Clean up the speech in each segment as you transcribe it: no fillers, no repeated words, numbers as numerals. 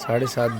7:30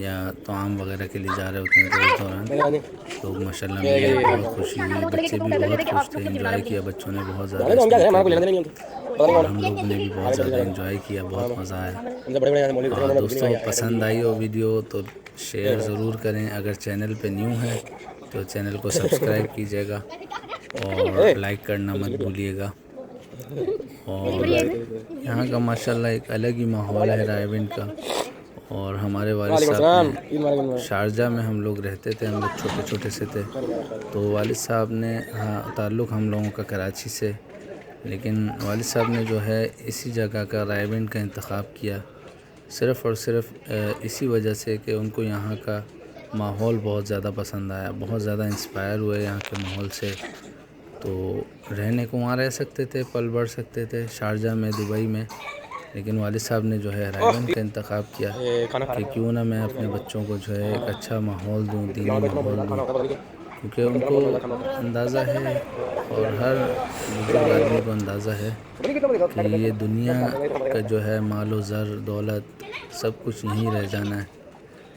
یا طعام وغیرہ کے لیے جا رہے ہوتے ہیں تو اس دوران لوگ ماشاء اللہ ملے، بہت خوشی ہوئی، بچے بھی بہت خوش تھے، انجوائے کیا بچوں نے بہت زیادہ اس موقع پہ، اور ہم لوگ نے بھی بہت زیادہ انجوائے کیا، بہت مزہ آیا۔ دوستوں پسند آئی ہو ویڈیو تو شیئر ضرور کریں، اگر چینل پہ نیو ہیں تو چینل کو سبسکرائب کیجیے گا اور لائک کرنا مت بھولیے گا۔ اور یہاں کا ماشاءاللہ ایک الگ ہی ماحول ہے رائے ونڈ کا، اور ہمارے والد صاحب نے شارجہ میں ہم لوگ رہتے تھے، ہم لوگ چھوٹے چھوٹے سے تھے، تو والد صاحب نے تعلق ہم لوگوں کا کراچی سے، لیکن والد صاحب نے جو ہے اسی جگہ کا رائے ونڈ کا انتخاب کیا، صرف اور صرف اسی وجہ سے کہ ان کو یہاں کا ماحول بہت زیادہ پسند آیا، بہت زیادہ انسپائر ہوئے یہاں کے ماحول سے، تو رہنے کو وہاں رہ سکتے تھے، پل بڑھ سکتے تھے شارجہ میں، دبئی میں، لیکن والد صاحب نے جو ہے رائے ونڈ کا انتخاب کیا کہ کیوں نہ میں اپنے بچوں کو جو ہے ایک اچھا ماحول دوں، دینی ماحول دوں، کیونکہ ان کو اندازہ ہے اور ہر بزرگ آدمی کو اندازہ ہے کہ یہ دنیا کا جو ہے مال و زر، دولت، سب کچھ یہیں رہ جانا ہے،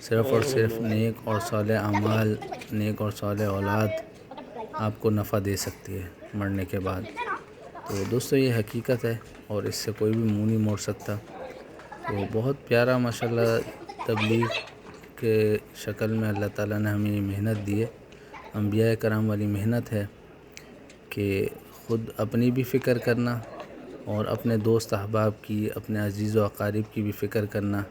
صرف اور صرف نیک اور صالح اعمال، نیک اور صالح اولاد آپ کو نفع دے سکتی ہے مرنے کے بعد۔ تو دوستو یہ حقیقت ہے اور اس سے کوئی بھی منہ نہیں موڑ سکتا۔ تو بہت پیارا ماشاءاللہ تبلیغ کے شکل میں اللہ تعالیٰ نے ہمیں یہ محنت دی ہے، انبیاء کرام والی محنت ہے کہ خود اپنی بھی فکر کرنا اور اپنے دوست احباب کی، اپنے عزیز و اقارب کی بھی فکر کرنا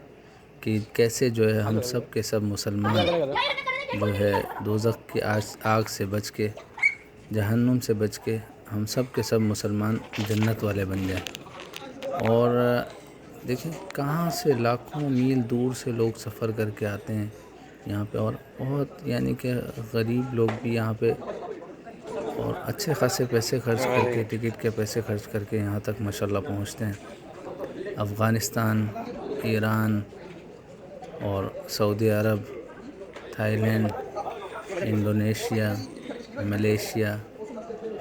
کہ کیسے جو ہے ہم سب کے سب مسلمان جو ہے دوزخ کی آگ سے بچ کے، جہنم سے بچ کے، ہم سب کے سب مسلمان جنت والے بن جائیں۔ اور دیکھیں کہاں سے لاکھوں میل دور سے لوگ سفر کر کے آتے ہیں یہاں پہ، اور بہت یعنی کہ غریب لوگ بھی یہاں پہ، اور اچھے خاصے پیسے خرچ کر کے، ٹکٹ کے پیسے خرچ کر کے یہاں تک ماشاءاللہ پہنچتے ہیں۔ افغانستان، ایران اور سعودی عرب، Thailand, Indonesia, Malaysia,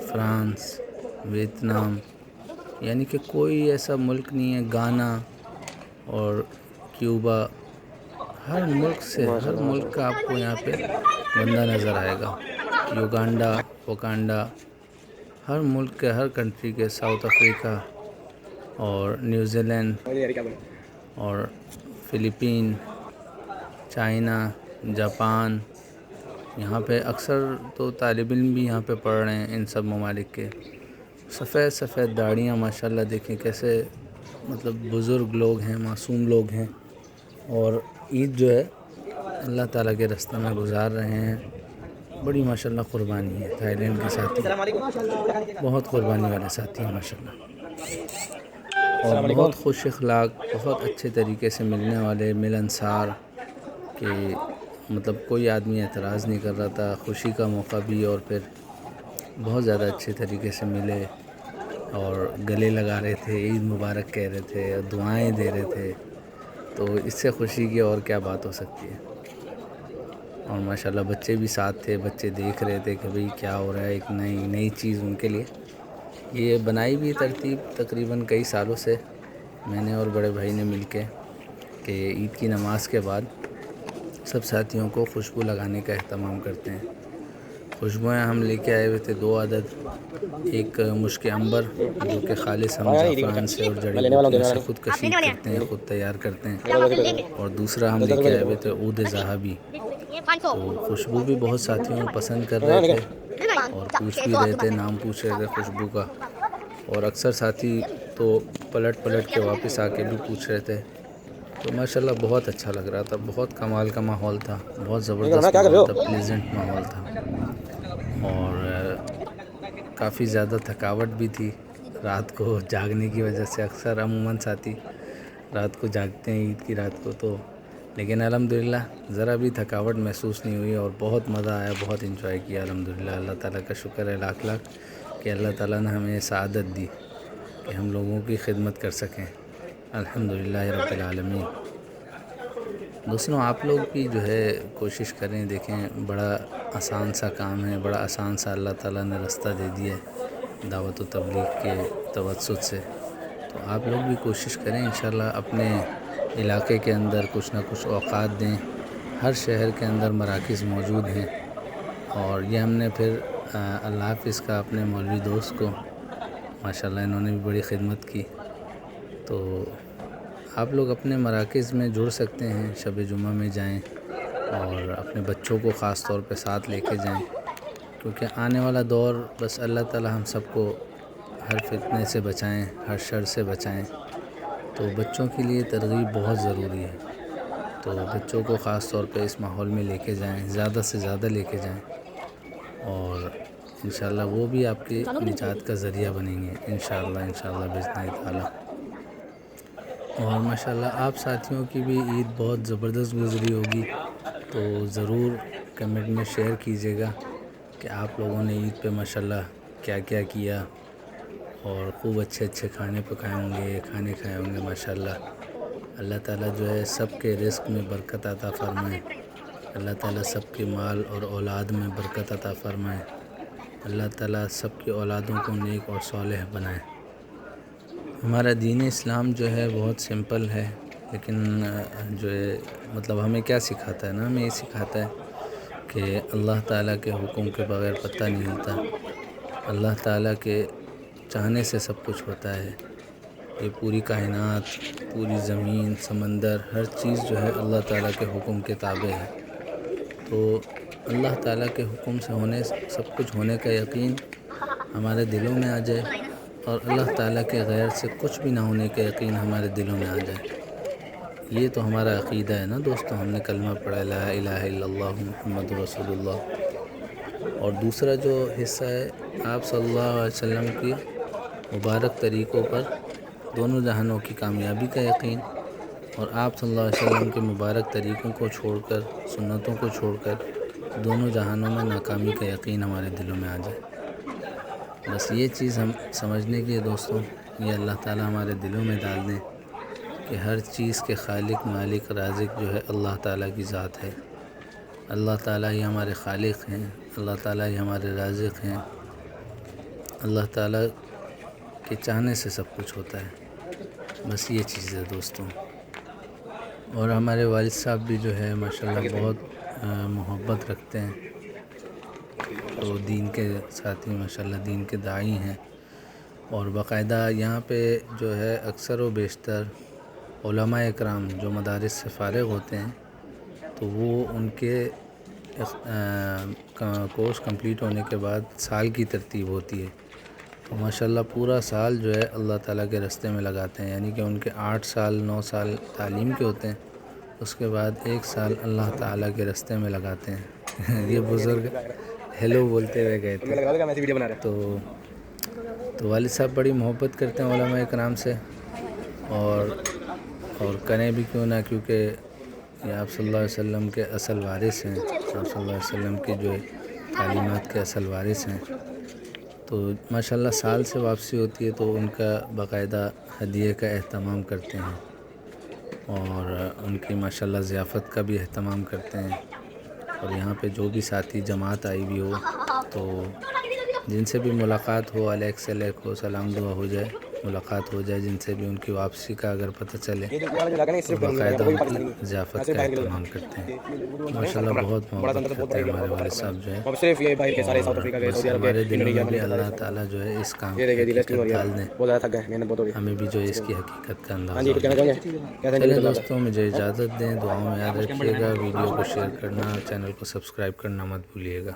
France, Vietnam, یعنی کہ کوئی ایسا ملک نہیں ہے، گانا اور کیوبا، ہر ملک سے، ہر ملک کا آپ کو یہاں پہ بندہ نظر آئے گا، یوگانڈا، وکانڈا، ہر ملک کے، ہر کنٹری کے، ساؤتھ افریقہ اور نیوزی لینڈ اور فلپین، چائنا، جاپان، یہاں پہ اکثر تو طالب علم بھی یہاں پہ پڑھ رہے ہیں ان سب ممالک کے، سفید سفید داڑھیاں ماشاءاللہ دیکھیں کیسے مطلب بزرگ لوگ ہیں، معصوم لوگ ہیں، اور عید جو ہے اللہ تعالیٰ کے راستے میں گزار رہے ہیں، بڑی ماشاءاللہ قربانی ہے۔ تھائی لینڈ کے ساتھی بہت قربانی والے ساتھی ہیں ماشاءاللہ، اور بہت خوش اخلاق، بہت اچھے طریقے سے ملنے والے، ملنسار، کہ مطلب کوئی آدمی اعتراض نہیں کر رہا تھا، خوشی کا موقع بھی، اور پھر بہت زیادہ اچھے طریقے سے ملے اور گلے لگا رہے تھے، عید مبارک کہہ رہے تھے اور دعائیں دے رہے تھے، تو اس سے خوشی کی اور کیا بات ہو سکتی ہے۔ اور ماشاءاللہ بچے بھی ساتھ تھے، بچے دیکھ رہے تھے کہ بھئی کیا ہو رہا ہے، ایک نئی چیز ان کے لیے یہ بنائی بھی ترتیب تقریباً کئی سالوں سے میں نے اور بڑے بھائی نے مل کے، کہ عید کی نماز کے بعد سب ساتھیوں کو خوشبو لگانے کا اہتمام کرتے ہیں۔ خوشبوئیں ہم لے کے آئے ہوئے تھے 2 عدد، ایک مشک عنبر جو کہ خالص ہم زعفران سے اور جڑی بوٹیوں سے خود کشید کرتے ہیں، خود تیار کرتے ہیں، اور دوسرا ہم لے کے آئے ہوئے تھے عود ذهبی، تو خوشبو بھی بہت ساتھیوں پسند کر رہے تھے اور پوچھ بھی رہے تھے، نام پوچھ رہے تھے خوشبو کا، اور اکثر ساتھی تو پلٹ کے واپس آ کے بھی پوچھ رہے تھے، تو ماشاءاللہ بہت اچھا لگ رہا تھا، بہت کمال کا ماحول تھا، بہت زبردست ماحول تھا، پلیزنٹ ماحول تھا، اور کافی زیادہ تھکاوٹ بھی تھی رات کو جاگنے کی وجہ سے، اکثر عموماً ساتھی رات کو جاگتے ہیں عید کی رات کو، تو لیکن الحمدللہ ذرا بھی تھکاوٹ محسوس نہیں ہوئی اور بہت مزہ آیا، بہت انجوائے کیا الحمدللہ۔ اللہ تعالیٰ کا شکر ہے لاکھ لاکھ کہ اللہ تعالیٰ نے ہمیں سعادت دی کہ ہم لوگوں کی خدمت کر سکیں، الحمدللہ رب العالمین۔ دوستوں آپ لوگ بھی جو ہے کوشش کریں، دیکھیں بڑا آسان سا کام ہے، بڑا آسان سا اللہ تعالیٰ نے راستہ دے دیا ہے دعوت و تبلیغ کے توسط سے، تو آپ لوگ بھی کوشش کریں انشاءاللہ اپنے علاقے کے اندر کچھ نہ کچھ اوقات دیں، ہر شہر کے اندر مراکز موجود ہیں، اور یہ ہم نے پھر اللہ حافظ کا اپنے مولوی دوست کو، ماشاءاللہ انہوں نے بھی بڑی خدمت کی، تو آپ لوگ اپنے مراکز میں جڑ سکتے ہیں، شب جمعہ میں جائیں اور اپنے بچوں کو خاص طور پہ ساتھ لے کے جائیں، کیونکہ آنے والا دور بس اللہ تعالی ہم سب کو ہر فتنے سے بچائیں، ہر شر سے بچائیں، تو بچوں کے لیے ترغیب بہت ضروری ہے، تو بچوں کو خاص طور پہ اس ماحول میں لے کے جائیں، زیادہ سے زیادہ لے کے جائیں، اور انشاءاللہ وہ بھی آپ کی نجات کا ذریعہ بنیں گے انشاءاللہ بإذن اللہ تعالی۔ اور ماشاءاللہ آپ ساتھیوں کی بھی عید بہت زبردست گزری ہوگی، تو ضرور کمنٹ میں شیئر کیجیے گا کہ آپ لوگوں نے عید پہ ماشاءاللہ کیا کیا کیا، اور خوب اچھے اچھے کھانے پکائے ہوں گے، کھانے کھائے ہوں گے ماشاءاللہ۔ اللہ تعالیٰ جو ہے سب کے رزق میں برکت عطا فرمائے، اللہ تعالیٰ سب کے مال اور اولاد میں برکت عطا فرمائے، اللہ تعالیٰ سب کی اولادوں کو نیک اور صالح بنائے۔ ہمارا دین اسلام جو ہے بہت سمپل ہے، لیکن جو ہے مطلب ہمیں کیا سکھاتا ہے نا، ہمیں یہ سکھاتا ہے کہ اللہ تعالیٰ کے حکم کے بغیر پتہ نہیں ہلتا، اللہ تعالیٰ کے چاہنے سے سب کچھ ہوتا ہے، یہ پوری کائنات، پوری زمین، سمندر، ہر چیز جو ہے اللہ تعالیٰ کے حکم کے تابع ہے، تو اللہ تعالیٰ کے حکم سے سب کچھ ہونے کا یقین ہمارے دلوں میں آ جائے، اور اللہ تعالیٰ کے غیر سے کچھ بھی نہ ہونے کا یقین ہمارے دلوں میں آ جائے، یہ تو ہمارا عقیدہ ہے نا دوستو۔ ہم نے کلمہ پڑھا لا الہ الا اللہ محمد رسول اللہ، اور دوسرا جو حصہ ہے آپ صلی اللہ علیہ وسلم کی مبارک طریقوں پر دونوں جہانوں کی کامیابی کا یقین، اور آپ صلی اللہ علیہ وسلم کے مبارک طریقوں کو چھوڑ کر، سنتوں کو چھوڑ کر دونوں جہانوں میں ناکامی کا یقین ہمارے دلوں میں آ جائے، بس یہ چیز ہم سمجھنے کی ہے دوستوں، یہ اللہ تعالیٰ ہمارے دلوں میں ڈال دیں کہ ہر چیز کے خالق، مالک، رازق جو ہے اللہ تعالیٰ کی ذات ہے، اللہ تعالیٰ ہی ہمارے خالق ہیں، اللہ تعالیٰ ہی ہمارے رازق ہیں، اللہ تعالیٰ کے چاہنے سے سب کچھ ہوتا ہے، بس یہ چیز ہے دوستوں۔ اور ہمارے والد صاحب بھی جو ہے ماشاءاللہ بہت محبت رکھتے ہیں، تو دین کے ساتھی ماشاءاللہ دین کے داعی ہیں، اور باقاعدہ یہاں پہ جو ہے اکثر و بیشتر علماء اکرام جو مدارس سے فارغ ہوتے ہیں، تو وہ ان کے کورس کمپلیٹ ہونے کے بعد سال کی ترتیب ہوتی ہے، تو ماشاءاللہ پورا سال جو ہے اللہ تعالیٰ کے راستے میں لگاتے ہیں، یعنی کہ ان کے 8 سال 9 سال تعلیم کے ہوتے ہیں، اس کے بعد 1 سال اللہ تعالیٰ کے راستے میں لگاتے ہیں۔ یہ بزرگ ہیلو بولتے ہوئے گئے تھے، تو والد صاحب بڑی محبت کرتے ہیں علماء اکرام سے، اور کریں بھی کیوں نہ، کیونکہ یہ آپ صلی اللہ علیہ وسلم کے اصل وارث ہیں، آپ صلی اللہ علیہ وسلم کی جو تعلیمات کے اصل وارث ہیں، تو ماشاءاللہ سال سے واپسی ہوتی ہے تو ان کا باقاعدہ ہدیے کا اہتمام کرتے ہیں، اور ان کی ماشاءاللہ ضیافت کا بھی اہتمام کرتے ہیں، اور یہاں پہ جو بھی ساتھی جماعت آئی بھی ہو تو جن سے بھی ملاقات ہو، علیک سے علیک ہو، سلام دعا ہو جائے، ملاقات ہو جائے، جن سے بھی ان کی واپسی کا اگر پتہ چلے تو باقاعدہ ان کی ضیافت کا اہتمام کرتے ہیں، ماشاءاللہ بہت محبت کرتے ہیں ہمارے والد صاحب جو ہے، اور بس ہمارے دلوں میں بھی اللہ تعالیٰ جو ہے اس کام کی حقیقت ڈال دیں، ہمیں بھی جو ہے اس کی حقیقت کا اندازہ ہو۔ چلیں دوستوں، مجھے اجازت دیں، دعاؤں میں یاد رکھیے گا، ویڈیو کو شیئر کرنا، چینل کو سبسکرائب کرنا مت بھولیے گا۔